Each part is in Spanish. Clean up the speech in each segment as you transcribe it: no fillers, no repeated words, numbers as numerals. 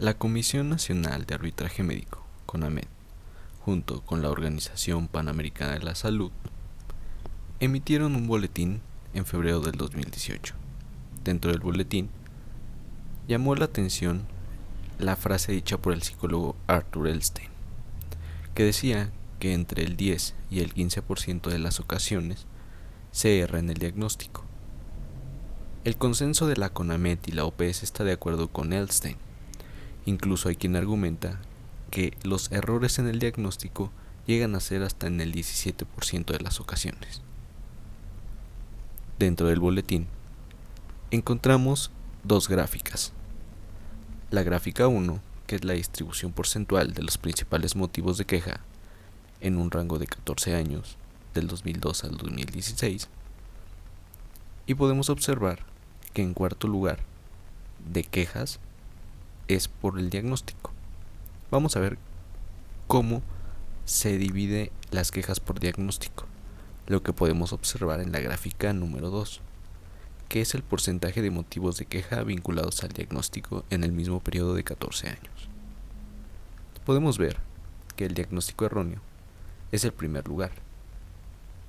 La Comisión Nacional de Arbitraje Médico, CONAMED, junto con la Organización Panamericana de la Salud, emitieron un boletín en febrero del 2018. Dentro del boletín, llamó la atención la frase dicha por el psicólogo Arthur Elstein, que decía que entre el 10 y el 15% de las ocasiones se erra en el diagnóstico. El consenso de la CONAMED y la OPS está de acuerdo con Elstein. Incluso hay quien argumenta que los errores en el diagnóstico llegan a ser hasta en el 17% de las ocasiones. Dentro del boletín encontramos dos gráficas. La gráfica 1, que es la distribución porcentual de los principales motivos de queja en un rango de 14 años, del 2002 al 2016, y podemos observar que en cuarto lugar de quejas es por el diagnóstico. Vamos a ver cómo se divide las quejas por diagnóstico, lo que podemos observar en la gráfica número 2, que es el porcentaje de motivos de queja vinculados al diagnóstico en el mismo periodo de 14 años. Podemos ver que el diagnóstico erróneo es el primer lugar,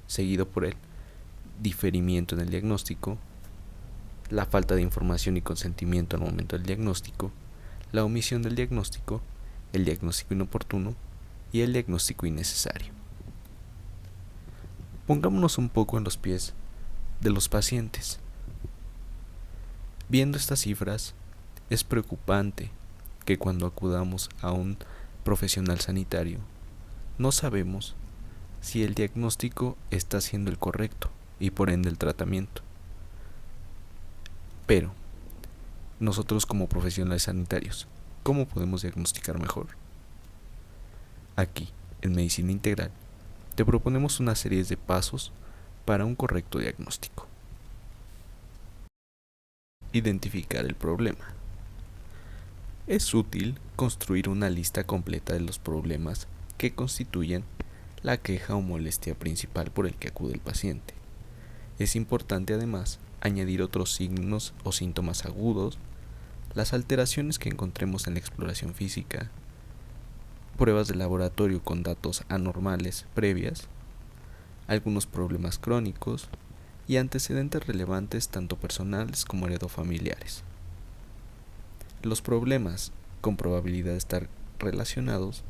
seguido por el diferimiento en el diagnóstico, la falta de información y consentimiento al momento del diagnóstico, la omisión del diagnóstico, el diagnóstico inoportuno y el diagnóstico innecesario. Pongámonos un poco en los pies de los pacientes. Viendo estas cifras, es preocupante que cuando acudamos a un profesional sanitario, no sabemos si el diagnóstico está siendo el correcto y por ende el tratamiento. Pero, nosotros como profesionales sanitarios, ¿cómo podemos diagnosticar mejor? Aquí, en Medicina Integral, te proponemos una serie de pasos para un correcto diagnóstico. Identificar el problema. Es útil construir una lista completa de los problemas que constituyen la queja o molestia principal por el que acude el paciente. Es importante además añadir otros signos o síntomas agudos, las alteraciones que encontremos en la exploración física, pruebas de laboratorio con datos anormales previas, algunos problemas crónicos y antecedentes relevantes tanto personales como heredofamiliares. Los problemas con probabilidad de estar relacionados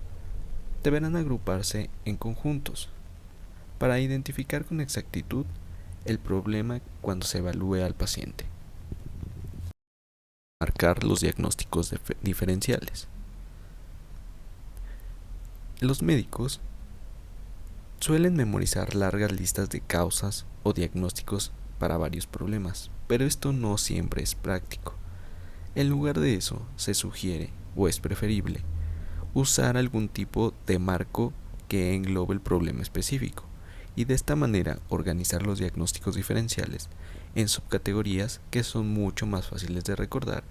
deberán agruparse en conjuntos para identificar con exactitud el problema cuando se evalúe al paciente. Marcar los diagnósticos diferenciales. Los médicos suelen memorizar largas listas de causas o diagnósticos para varios problemas, pero esto no siempre es práctico. En lugar de eso, se sugiere, o es preferible, usar algún tipo de marco que englobe el problema específico, y de esta manera organizar los diagnósticos diferenciales en subcategorías que son mucho más fáciles de recordar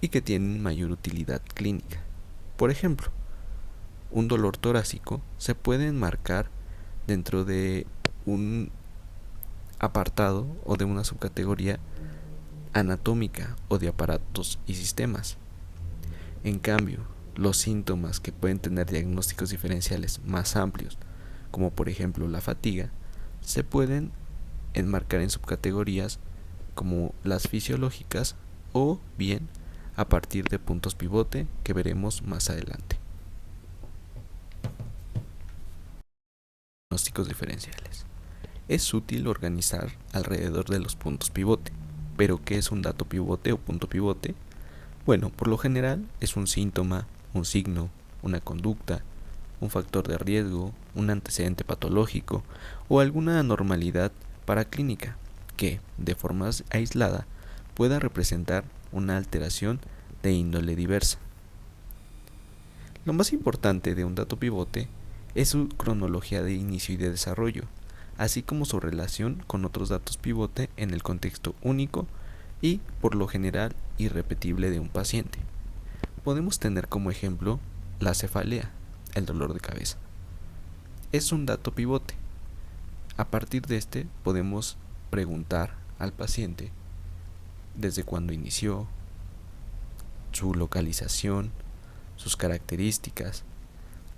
y que tienen mayor utilidad clínica. Por ejemplo, un dolor torácico se puede enmarcar dentro de un apartado o de una subcategoría anatómica o de aparatos y sistemas. En cambio, los síntomas que pueden tener diagnósticos diferenciales más amplios, como por ejemplo la fatiga, se pueden enmarcar en subcategorías como las fisiológicas o bien a partir de puntos pivote que veremos más adelante. Diagnósticos diferenciales. Es útil organizar alrededor de los puntos pivote, pero ¿qué es un dato pivote o punto pivote? Bueno, por lo general es un síntoma, un signo, una conducta, un factor de riesgo, un antecedente patológico o alguna anormalidad paraclínica que, de forma aislada, pueda representar una alteración de índole diversa. Lo más importante de un dato pivote es su cronología de inicio y de desarrollo, así como su relación con otros datos pivote en el contexto único y, por lo general, irrepetible de un paciente. Podemos tener como ejemplo la cefalea, el dolor de cabeza. Es un dato pivote. A partir de este podemos preguntar al paciente desde cuándo inició, su localización, sus características,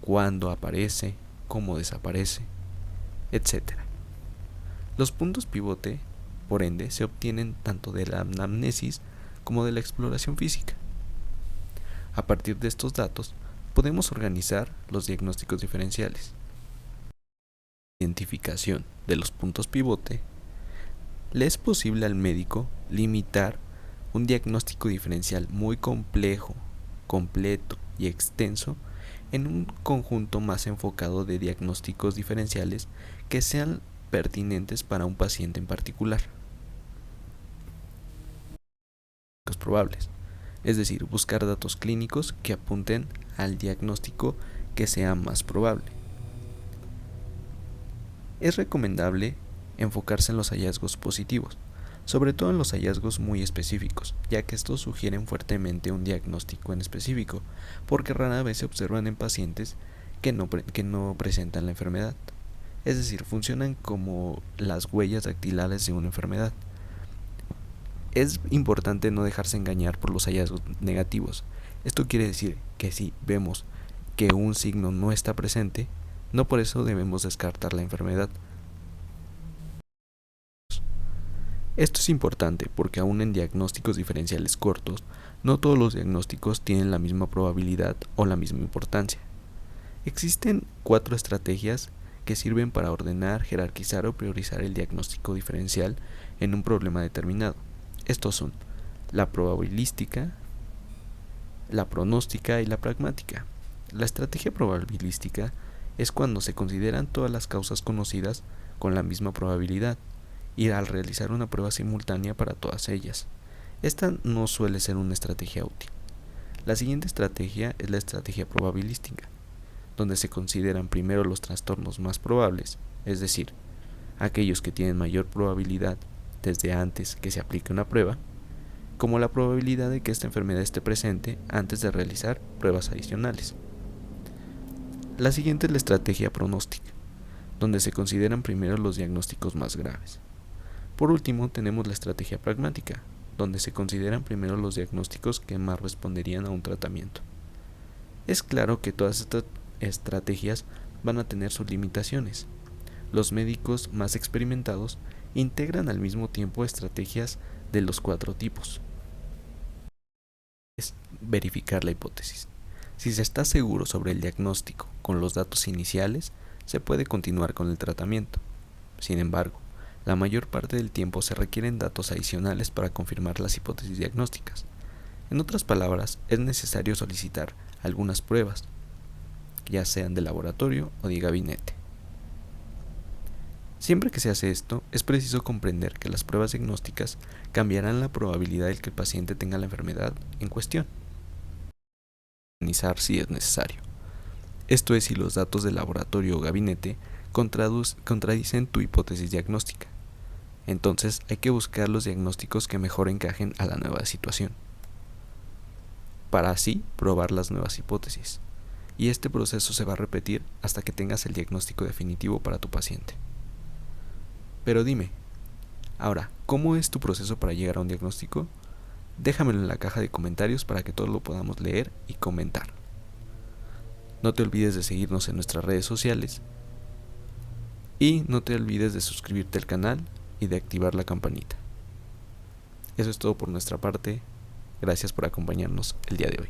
cuándo aparece, cómo desaparece, etc. Los puntos pivote, por ende, se obtienen tanto de la anamnesis como de la exploración física. A partir de estos datos, podemos organizar los diagnósticos diferenciales. Identificación de los puntos pivote, le es posible al médico limitar un diagnóstico diferencial muy complejo, completo y extenso en un conjunto más enfocado de diagnósticos diferenciales que sean pertinentes para un paciente en particular. Los probables, es decir, buscar datos clínicos que apunten al diagnóstico que sea más probable. Es recomendable enfocarse en los hallazgos positivos, sobre todo en los hallazgos muy específicos, ya que estos sugieren fuertemente un diagnóstico en específico, porque rara vez se observan en pacientes que no presentan la enfermedad. Es decir, funcionan como las huellas dactilares de una enfermedad. Es importante no dejarse engañar por los hallazgos negativos. Esto quiere decir que si vemos que un signo no está presente, no por eso debemos descartar la enfermedad. Esto es importante porque aún en diagnósticos diferenciales cortos, no todos los diagnósticos tienen la misma probabilidad o la misma importancia. Existen 4 estrategias que sirven para ordenar, jerarquizar o priorizar el diagnóstico diferencial en un problema determinado. Estos son la probabilística, la pronóstica y la pragmática. La estrategia probabilística es cuando se consideran todas las causas conocidas con la misma probabilidad y al realizar una prueba simultánea para todas ellas. Esta no suele ser una estrategia útil. La siguiente estrategia es la estrategia probabilística, donde se consideran primero los trastornos más probables, es decir, aquellos que tienen mayor probabilidad desde antes que se aplique una prueba, como la probabilidad de que esta enfermedad esté presente antes de realizar pruebas adicionales. La siguiente es la estrategia pronóstica, donde se consideran primero los diagnósticos más graves. Por último, tenemos la estrategia pragmática, donde se consideran primero los diagnósticos que más responderían a un tratamiento. Es claro que todas estas estrategias van a tener sus limitaciones. Los médicos más experimentados integran al mismo tiempo estrategias de los 4 tipos. Es verificar la hipótesis. Si se está seguro sobre el diagnóstico con los datos iniciales, se puede continuar con el tratamiento. Sin embargo, la mayor parte del tiempo se requieren datos adicionales para confirmar las hipótesis diagnósticas. En otras palabras, es necesario solicitar algunas pruebas, ya sean de laboratorio o de gabinete. Siempre que se hace esto, es preciso comprender que las pruebas diagnósticas cambiarán la probabilidad de que el paciente tenga la enfermedad en cuestión. Analizar si es necesario. Esto es si los datos del laboratorio o gabinete contradicen tu hipótesis diagnóstica. Entonces hay que buscar los diagnósticos que mejor encajen a la nueva situación, para así probar las nuevas hipótesis. Y este proceso se va a repetir hasta que tengas el diagnóstico definitivo para tu paciente. Pero dime, ahora, ¿cómo es tu proceso para llegar a un diagnóstico? Déjamelo en la caja de comentarios para que todos lo podamos leer y comentar. No te olvides de seguirnos en nuestras redes sociales y no te olvides de suscribirte al canal y de activar la campanita. Eso es todo por nuestra parte. Gracias por acompañarnos el día de hoy.